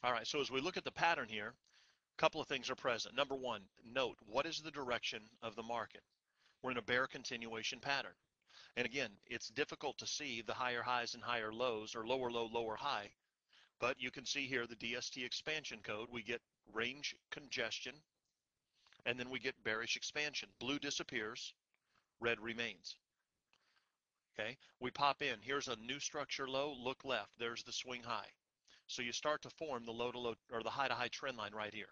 All right, so as we look at the pattern here, a couple of things are present. Number one, note what is the direction of the market? We're in a bear continuation pattern. And again, it's difficult to see the higher highs and higher lows, or lower low, lower high, but you can see here the DST expansion code. We get range congestion, and then we get bearish expansion. Blue disappears, red remains. Okay, we pop in. Here's a new structure low. Look left. There's the swing high. So you start to form the low to low, or the high to high trend line right here.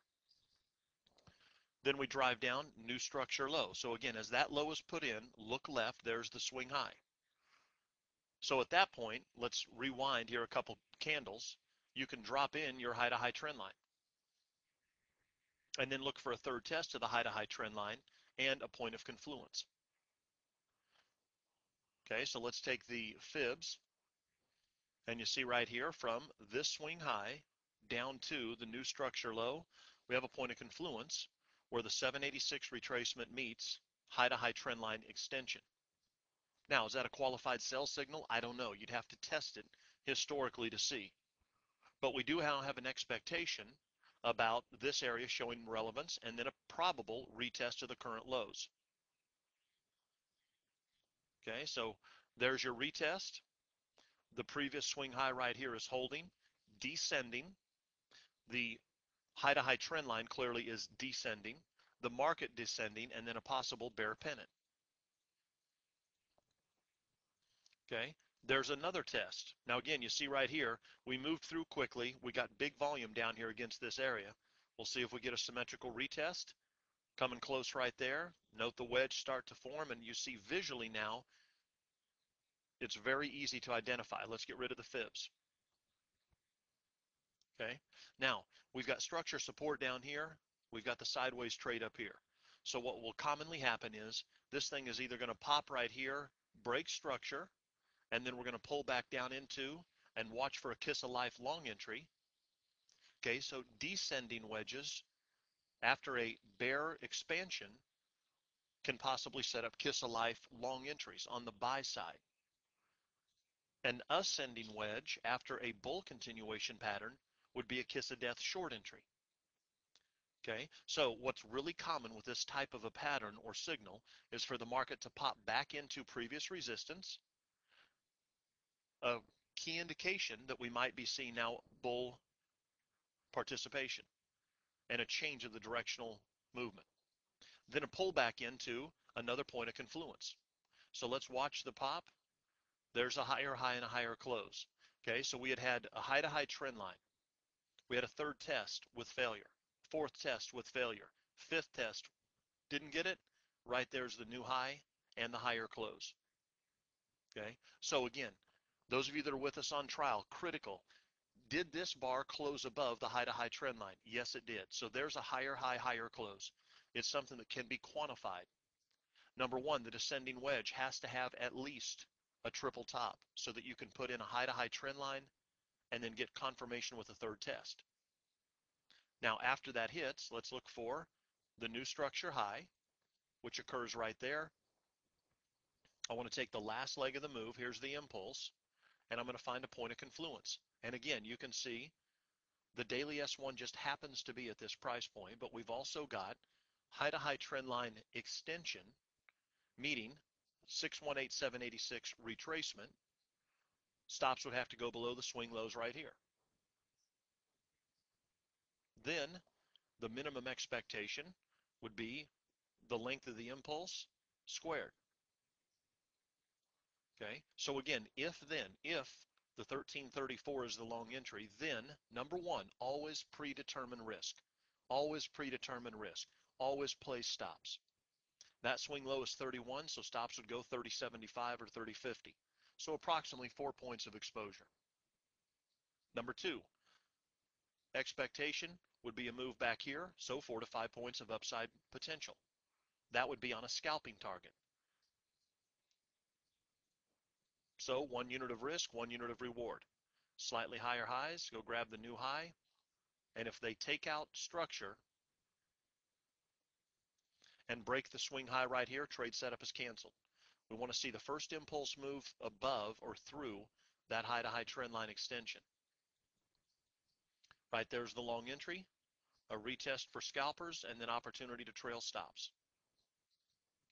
Then we drive down, new structure low. So again, as that low is put in, look left. There's the swing high. So at that point, let's rewind here a couple candles. You can drop in your high to high trend line, and then look for a third test to the high to high trend line and a point of confluence. Okay, so let's take the fibs, and you see right here from this swing high down to the new structure low, we have a point of confluence where the 786 retracement meets high to high trend line extension. Now, is that a qualified sell signal? I don't know. You'd have to test it historically to see. But we do have an expectation about this area showing relevance and then a probable retest of the current lows. Okay, so there's your retest. The previous swing high right here is holding, descending. The high to high trend line clearly is descending, the market descending, and then a possible bear pennant. Okay, there's another test. Now again, you see right here, we moved through quickly. We got big volume down here against this area. We'll see if we get a symmetrical retest. Coming close right there. Note the wedge start to form, and you see visually now, it's very easy to identify. Let's get rid of the fibs. Okay, now we've got structure support down here. We've got the sideways trade up here. So what will commonly happen is this thing is either going to pop right here, break structure, and then we're going to pull back down into and watch for a kiss of life long entry. Okay, so descending wedges after a bear expansion can possibly set up kiss of life long entries on the buy side. An ascending wedge after a bull continuation pattern would be a kiss of death short entry. Okay, so what's really common with this type of a pattern or signal is for the market to pop back into previous resistance, a key indication that we might be seeing now bull participation and a change of the directional movement. Then a pullback into another point of confluence. So let's watch the pop. There's a higher high and a higher close. Okay, so we had a high to high trend line. We had a third test with failure, fourth test with failure, fifth test, didn't get it. Right there's the new high and the higher close. Okay, so again, those of you that are with us on trial, critical. Did this bar close above the high to high trend line? Yes, it did. So there's a higher high, higher close. It's something that can be quantified. Number one, the descending wedge has to have at least a triple top so that you can put in a high to high trend line and then get confirmation with a third test. Now, after that hits, let's look for the new structure high, which occurs right there. I want to take the last leg of the move. Here's the impulse, and I'm going to find a point of confluence. And again, you can see the daily S1 just happens to be at this price point, but we've also got high to high trend line extension meeting 618786 retracement. Stops would have to go below the swing lows right here. Then the minimum expectation would be the length of the impulse squared. Okay, so again, if the 1334 is the long entry, then number one, always predetermine risk. Always predetermine risk. Always place stops. That swing low is 31, so stops would go 3075 or 3050. So approximately 4 points of exposure. Number two, expectation would be a move back here, so 4 to 5 points of upside potential. That would be on a scalping target. So 1 unit of risk, 1 unit of reward. Slightly higher highs, go grab the new high. And if they take out structure and break the swing high right here, trade setup is canceled. We want to see the first impulse move above or through that high to high trend line extension. Right there's the long entry, a retest for scalpers, and then opportunity to trail stops.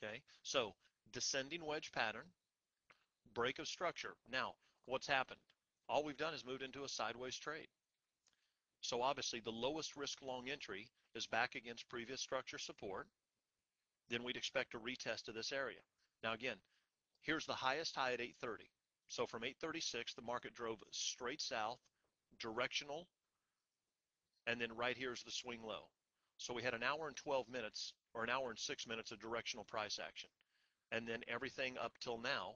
Okay, so descending wedge pattern, break of structure. Now, what's happened? All we've done is moved into a sideways trade. So obviously the lowest risk long entry is back against previous structure support. Then we'd expect a retest of this area. Now again, here's the highest high at 830. So from 836, the market drove straight south, directional, and then right here is the swing low. So we had an hour and 12 minutes, or an hour and 6 minutes of directional price action. And then everything up till now,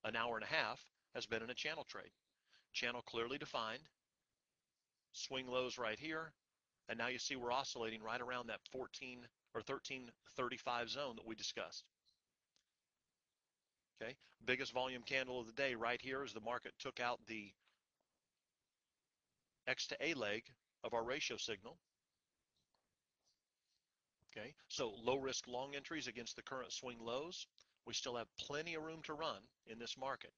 an hour and a half, has been in a channel trade. Channel clearly defined, swing lows right here, and now you see we're oscillating right around that 14 or 1335 zone that we discussed. Okay, biggest volume candle of the day right here as the market took out the X to A leg of our ratio signal. Okay, so low risk long entries against the current swing lows. We still have plenty of room to run in this market.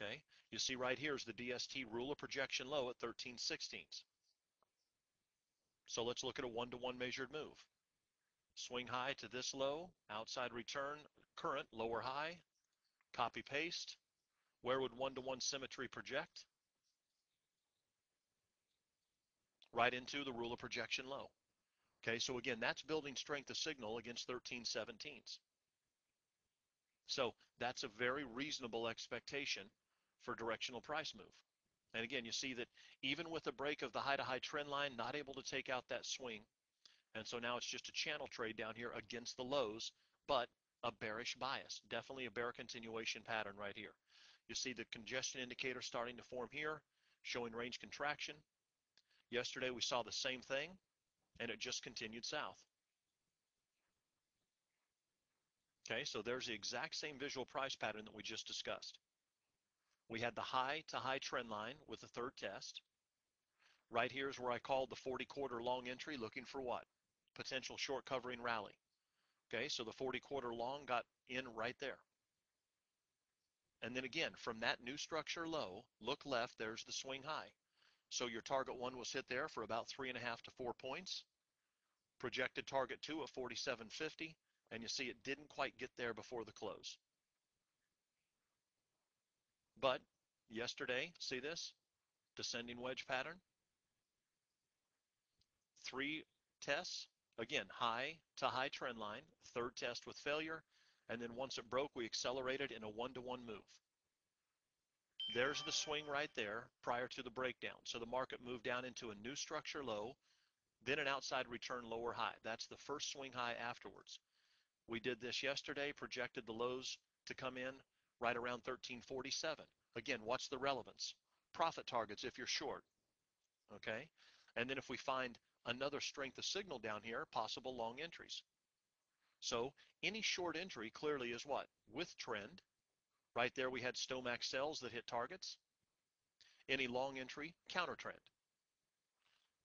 Okay, you see right here is the DST rule of projection low at 13/16. So let's look at a one-to-one measured move. Swing high to this low, outside return, current, lower high, copy paste. Where would one-to-one symmetry project? Right into the rule of projection low. Okay, so again, that's building strength of signal against 13/17s. So that's a very reasonable expectation for directional price move. And again, you see that even with the break of the high-to-high trend line, not able to take out that swing. And so now it's just a channel trade down here against the lows, but a bearish bias. Definitely a bear continuation pattern right here. You see the congestion indicator starting to form here, showing range contraction. Yesterday we saw the same thing, and it just continued south. Okay, so there's the exact same visual price pattern that we just discussed. We had the high to high trend line with the third test. Right here is where I called the 40 quarter long entry, looking for what? Potential short covering rally. Okay, so the 40 quarter long got in right there. And then again, from that new structure low, look left, there's the swing high. So your target one was hit there for about 3.5 to 4 points. Projected target two at 47.50, and you see it didn't quite get there before the close. But yesterday, see this? Descending wedge pattern. 3 tests, again, high to high trend line, third test with failure, and then once it broke, we accelerated in a one-to-one move. There's the swing right there prior to the breakdown. So the market moved down into a new structure low, then an outside return lower high. That's the first swing high afterwards. We did this yesterday, projected the lows to come in right around 1347. Again, what's the relevance? Profit targets if you're short, okay? And then if we find another strength of signal down here, possible long entries. So any short entry clearly is what? With trend. Right there we had Stomax sells that hit targets. Any long entry, counter trend.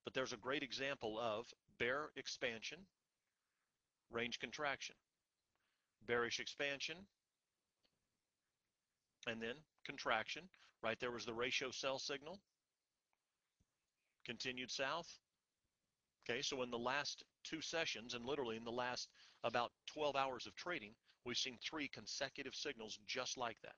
But there's a great example of bear expansion, range contraction. Bearish expansion, and then contraction. Right there was the ratio sell signal. Continued south. Okay, so in the last 2 sessions, and literally in the last about 12 hours of trading, we've seen 3 consecutive signals just like that.